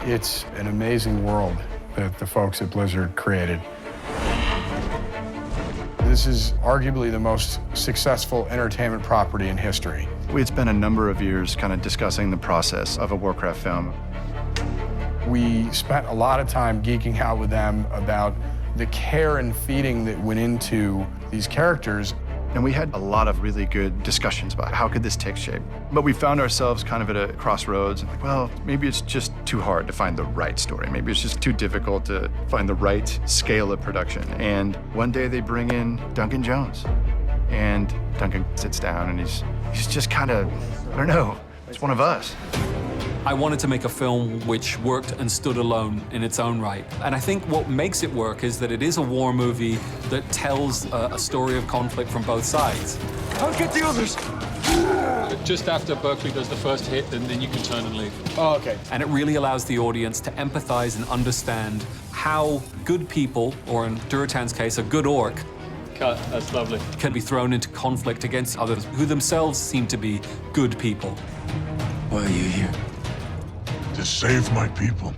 It's an amazing world that the folks at Blizzard created. This is arguably the most successful entertainment property in history. We'd spent a number of years kind of discussing the process of a Warcraft film. We spent a lot of time geeking out with them about the care and feeding that went into these characters. And we had a lot of really good discussions about how could this take shape. But we found ourselves kind of at a crossroads. Like, well, maybe it's just too hard to find the right story. Maybe it's just too difficult to find the right scale of production. And one day they bring in Duncan Jones. And Duncan sits down and he's just kind of, I don't know, it's one of us. I wanted to make a film which worked and stood alone in its own right. And I think what makes it work is that it is a war movie that tells a story of conflict from both sides. I'll get the others! Just after Berkeley does the first hit, then you can turn and leave. Oh, okay. And it really allows the audience to empathize and understand how good people, or in Durotan's case, a good orc, Cut, that's lovely. can be thrown into conflict against others who themselves seem to be good people. Why are you here? To save my people.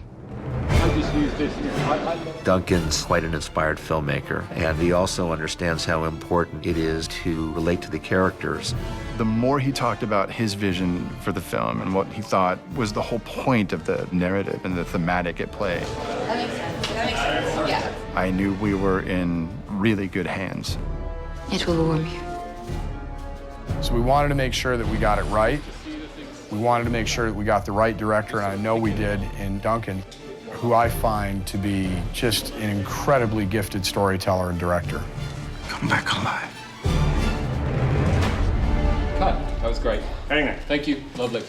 Duncan's quite an inspired filmmaker, and he also understands how important it is to relate to the characters. The more he talked about his vision for the film and what he thought was the whole point of the narrative and the thematic at play, That makes sense. That makes sense. Yeah. I knew we were in really good hands. It will warm you. So we wanted to make sure that we got it right. We wanted to make sure that we got the right director, and I know we did in Duncan, who I find to be just an incredibly gifted storyteller and director. Come back alive. Cut, that was great. Hang on. Thank you, lovely.